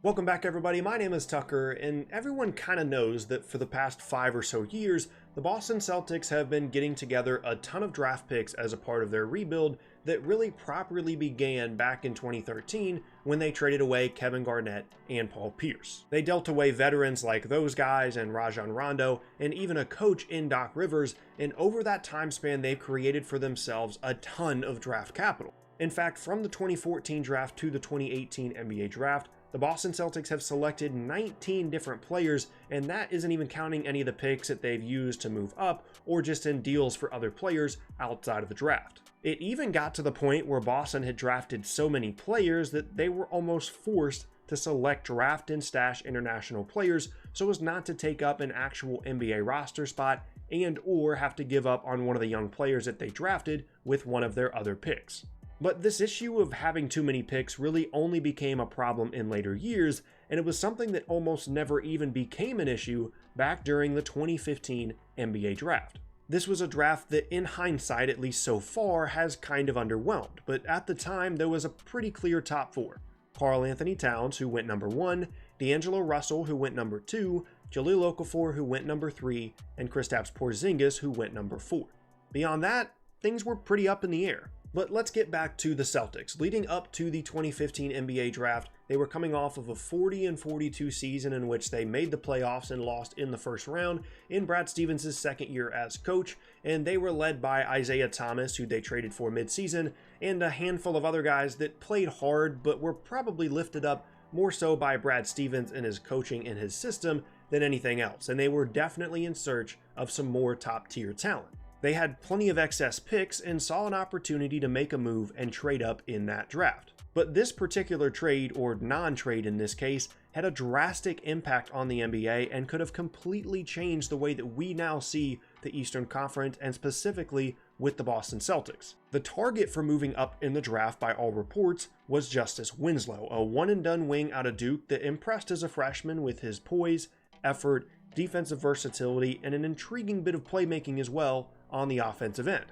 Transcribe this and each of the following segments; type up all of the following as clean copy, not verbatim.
Welcome back, everybody. My name is Tucker, and everyone kind of knows that for the past 5 or so years, the Boston Celtics have been getting together a ton of draft picks as a part of their rebuild that really properly began back in 2013 when they traded away Kevin Garnett and Paul Pierce. They dealt away veterans like those guys and Rajon Rondo, and even a coach in Doc Rivers, and over that time span, they've created for themselves a ton of draft capital. In fact, from the 2014 draft to the 2018 NBA draft, the Boston Celtics have selected 19 different players, and that isn't even counting any of the picks that they've used to move up or just in deals for other players outside of the draft. It even got to the point where Boston had drafted so many players that they were almost forced to select draft and stash international players so as not to take up an actual NBA roster spot and or have to give up on one of the young players that they drafted with one of their other picks. But this issue of having too many picks really only became a problem in later years, and it was something that almost never even became an issue back during the 2015 NBA draft. This was a draft that, in hindsight, at least so far, has kind of underwhelmed, but at the time there was a pretty clear top four. Karl Anthony-Towns, who went number 1, D'Angelo Russell, who went number 2, Jahlil Okafor, who went number 3, and Kristaps Porzingis, who went number 4. Beyond that, things were pretty up in the air. But let's get back to the Celtics. Leading up to the 2015 NBA draft, they were coming off of a 40-42 season in which they made the playoffs and lost in the first round in Brad Stevens' second year as coach, and they were led by Isaiah Thomas, who they traded for midseason, and a handful of other guys that played hard but were probably lifted up more so by Brad Stevens and his coaching and his system than anything else, and they were definitely in search of some more top-tier talent. They had plenty of excess picks and saw an opportunity to make a move and trade up in that draft. But this particular trade, or non-trade in this case, had a drastic impact on the NBA and could have completely changed the way that we now see the Eastern Conference, and specifically with the Boston Celtics. The target for moving up in the draft by all reports was Justice Winslow, a one-and-done wing out of Duke that impressed as a freshman with his poise, effort, defensive versatility, and an intriguing bit of playmaking as well on the offensive end.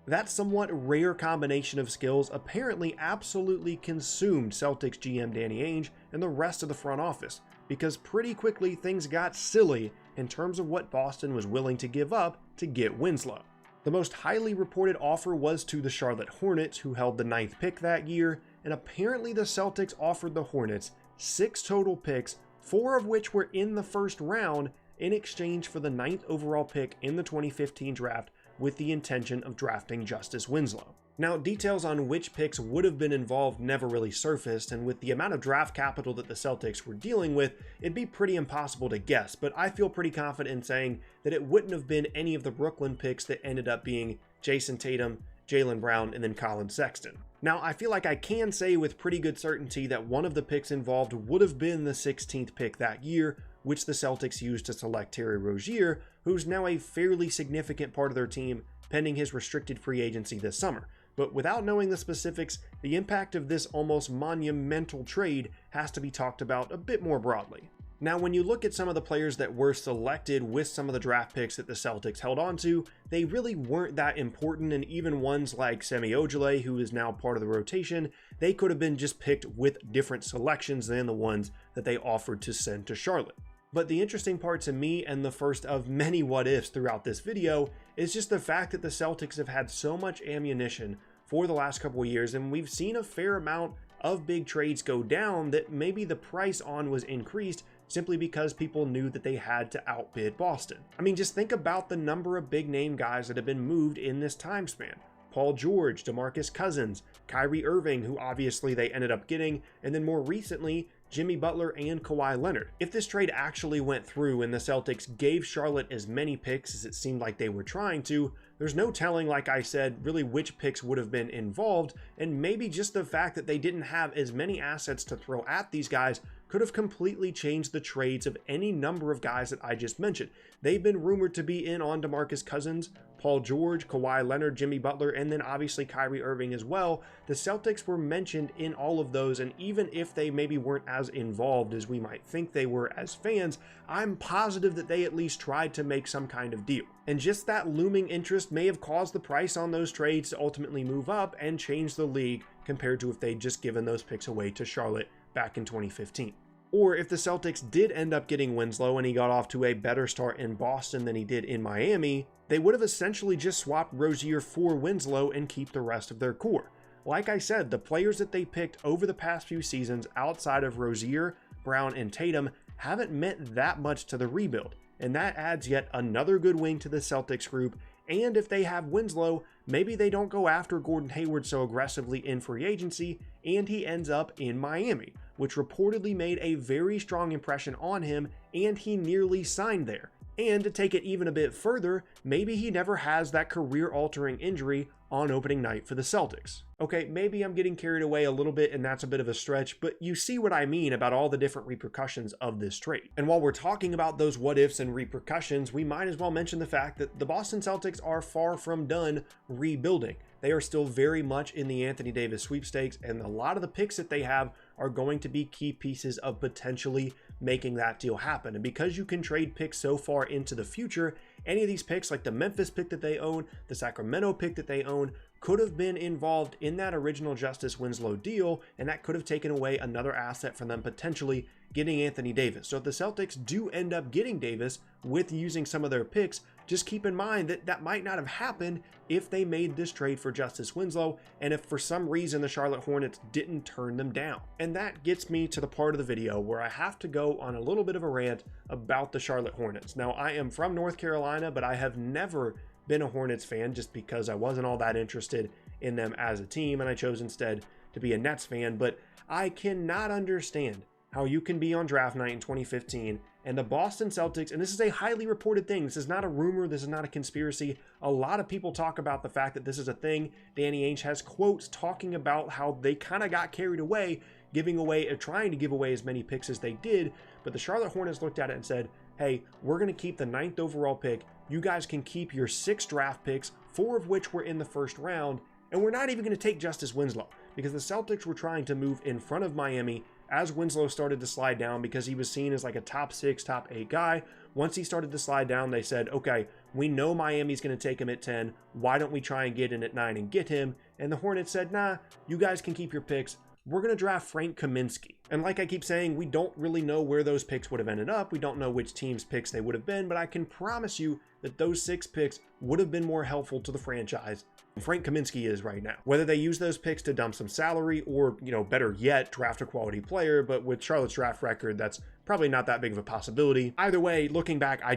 That somewhat rare combination of skills apparently absolutely consumed Celtics GM Danny Ainge and the rest of the front office, because pretty quickly things got silly in terms of what Boston was willing to give up to get Winslow. The most highly reported offer was to the Charlotte Hornets, who held the 9th pick that year, and apparently the Celtics offered the Hornets 6 total picks, 4 of which were in the first round, in exchange for the 9th overall pick in the 2015 draft, with the intention of drafting Justice Winslow. Now, details on which picks would have been involved never really surfaced, and with the amount of draft capital that the Celtics were dealing with, it'd be pretty impossible to guess, but I feel pretty confident in saying that it wouldn't have been any of the Brooklyn picks that ended up being Jason Tatum, Jaylen Brown, and then Colin Sexton. Now, I feel like I can say with pretty good certainty that one of the picks involved would have been the 16th pick that year, which the Celtics used to select Terry Rozier, who's now a fairly significant part of their team pending his restricted free agency this summer. But without knowing the specifics, the impact of this almost monumental trade has to be talked about a bit more broadly. Now, when you look at some of the players that were selected with some of the draft picks that the Celtics held onto, they really weren't that important, and even ones like Semi Ojeleye, who is now part of the rotation, they could have been just picked with different selections than the ones that they offered to send to Charlotte. But the interesting part to me, and the first of many what-ifs throughout this video, is just the fact that the Celtics have had so much ammunition for the last couple of years, and we've seen a fair amount of big trades go down that maybe the price on was increased simply because people knew that they had to outbid Boston. I mean, just think about the number of big name guys that have been moved in this time span. Paul George, DeMarcus Cousins, Kyrie Irving, who obviously they ended up getting, and then more recently, Jimmy Butler and Kawhi Leonard. If this trade actually went through and the Celtics gave Charlotte as many picks as it seemed like they were trying to, there's no telling, like I said, really which picks would have been involved, and maybe just the fact that they didn't have as many assets to throw at these guys could have completely changed the trades of any number of guys that I just mentioned. They've been rumored to be in on DeMarcus Cousins, Paul George, Kawhi Leonard, Jimmy Butler, and then obviously Kyrie Irving as well. The Celtics were mentioned in all of those, and even if they maybe weren't as involved as we might think they were as fans, I'm positive that they at least tried to make some kind of deal. And just that looming interest may have caused the price on those trades to ultimately move up and change the league compared to if they'd just given those picks away to Charlotte back in 2015. Or if the Celtics did end up getting Winslow and he got off to a better start in Boston than he did in Miami, they would have essentially just swapped Rozier for Winslow and keep the rest of their core. Like I said, the players that they picked over the past few seasons outside of Rozier, Brown, and Tatum haven't meant that much to the rebuild, and that adds yet another good wing to the Celtics group. And if they have Winslow, maybe they don't go after Gordon Hayward so aggressively in free agency and he ends up in Miami, which reportedly made a very strong impression on him and he nearly signed there. And to take it even a bit further, maybe he never has that career-altering injury on opening night for the Celtics. Okay, maybe I'm getting carried away a little bit and that's a bit of a stretch, but you see what I mean about all the different repercussions of this trade. And while we're talking about those what ifs and repercussions, we might as well mention the fact that the Boston Celtics are far from done rebuilding. They are still very much in the Anthony Davis sweepstakes, and a lot of the picks that they have are going to be key pieces of potentially making that deal happen. And because you can trade picks so far into the future, any of these picks, like the Memphis pick that they own, the Sacramento pick that they own, could have been involved in that original Justice Winslow deal, and that could have taken away another asset from them potentially getting Anthony Davis. So if the Celtics do end up getting Davis with using some of their picks, just keep in mind that that might not have happened if they made this trade for Justice Winslow, and if for some reason the Charlotte Hornets didn't turn them down. And that gets me to the part of the video where I have to go on a little bit of a rant about the Charlotte Hornets. Now, I am from North Carolina, but I have never been a Hornets fan just because I wasn't all that interested in them as a team, and I chose instead to be a Nets fan. But I cannot understand how you can be on draft night in 2015 and the Boston Celtics, and this is a highly reported thing, this is not a rumor, this is not a conspiracy. A lot of people talk about the fact that this is a thing. Danny Ainge has quotes talking about how they kind of got carried away, giving away or trying to give away as many picks as they did, but the Charlotte Hornets looked at it and said, hey, we're going to keep the 9th overall pick. You guys can keep your 6 draft picks, 4 of which were in the first round, and we're not even going to take Justice Winslow because the Celtics were trying to move in front of Miami as Winslow started to slide down because he was seen as like a top 6, top 8 guy. Once he started to slide down, they said, okay, we know Miami's going to take him at 10. Why don't we try and get in at 9 and get him? And the Hornets said, nah, you guys can keep your picks. We're going to draft Frank Kaminsky. And like I keep saying, we don't really know where those picks would have ended up. We don't know which team's picks they would have been, but I can promise you that those 6 picks would have been more helpful to the franchise than Frank Kaminsky is right now. Whether they use those picks to dump some salary or, better yet, draft a quality player, but with Charlotte's draft record, that's probably not that big of a possibility. Either way, looking back, I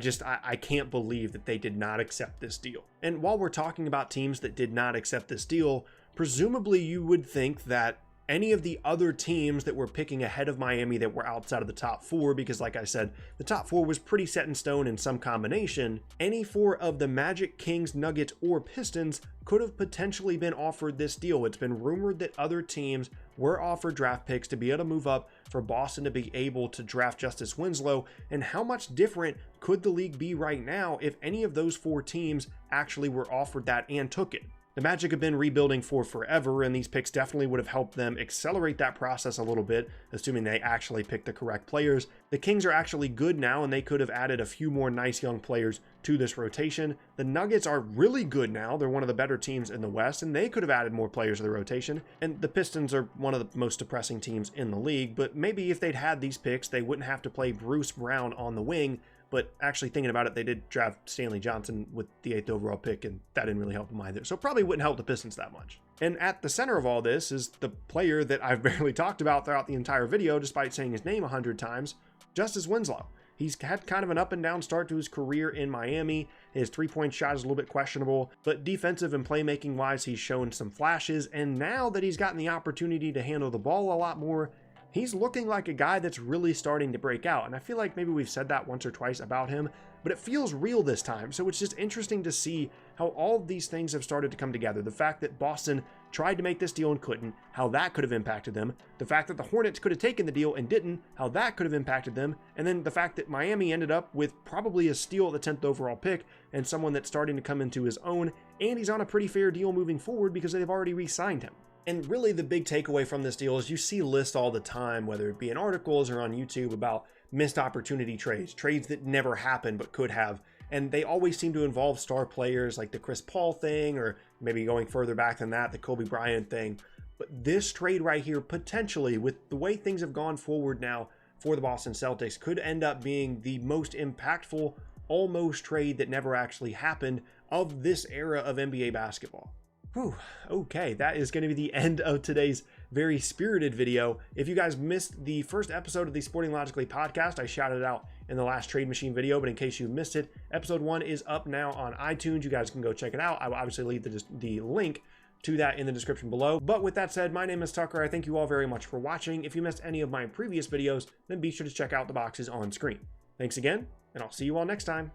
can't believe that they did not accept this deal. And while we're talking about teams that did not accept this deal, presumably you would think that any of the other teams that were picking ahead of Miami that were outside of the top 4, because like I said, the top 4 was pretty set in stone in some combination, any 4 of the Magic, Kings, Nuggets, or Pistons could have potentially been offered this deal. It's been rumored that other teams were offered draft picks to be able to move up for Boston to be able to draft Justice Winslow, and how much different could the league be right now if any of those 4 teams actually were offered that and took it? The Magic have been rebuilding for forever, and these picks definitely would have helped them accelerate that process a little bit, assuming they actually picked the correct players. The Kings are actually good now, and they could have added a few more nice young players to this rotation. The Nuggets are really good now. They're one of the better teams in the West, and they could have added more players to the rotation. And the Pistons are one of the most depressing teams in the league, but maybe if they'd had these picks, they wouldn't have to play Bruce Brown on the wing. But actually thinking about it, they did draft Stanley Johnson with the 8th overall pick, and that didn't really help them either. So probably wouldn't help the Pistons that much. And at the center of all this is the player that I've barely talked about throughout the entire video, despite saying his name 100 times, Justice Winslow. He's had kind of an up and down start to his career in Miami. His 3-point shot is a little bit questionable, but defensive and playmaking wise, he's shown some flashes. And now that he's gotten the opportunity to handle the ball a lot more, he's looking like a guy that's really starting to break out. And I feel like maybe we've said that once or twice about him, but it feels real this time. So it's just interesting to see how all of these things have started to come together. The fact that Boston tried to make this deal and couldn't, how that could have impacted them. The fact that the Hornets could have taken the deal and didn't, how that could have impacted them. And then the fact that Miami ended up with probably a steal at the 10th overall pick and someone that's starting to come into his own. And he's on a pretty fair deal moving forward because they've already re-signed him. And really the big takeaway from this deal is you see lists all the time, whether it be in articles or on YouTube, about missed opportunity trades, trades that never happened but could have. And they always seem to involve star players, like the Chris Paul thing, or maybe going further back than that, the Kobe Bryant thing. But this trade right here, potentially, with the way things have gone forward now, for the Boston Celtics could end up being the most impactful almost trade that never actually happened of this era of NBA basketball. Whew, okay, that is going to be the end of today's very spirited video. If you guys missed the first episode of the Sporting Logically podcast, I shouted it out in the last Trade Machine video, but in case you missed it, episode 1 is up now on iTunes. You guys can go check it out. I will obviously leave the link to that in the description below. But with that said, my name is Tucker. I thank you all very much for watching. If you missed any of my previous videos, then be sure to check out the boxes on screen. Thanks again, and I'll see you all next time.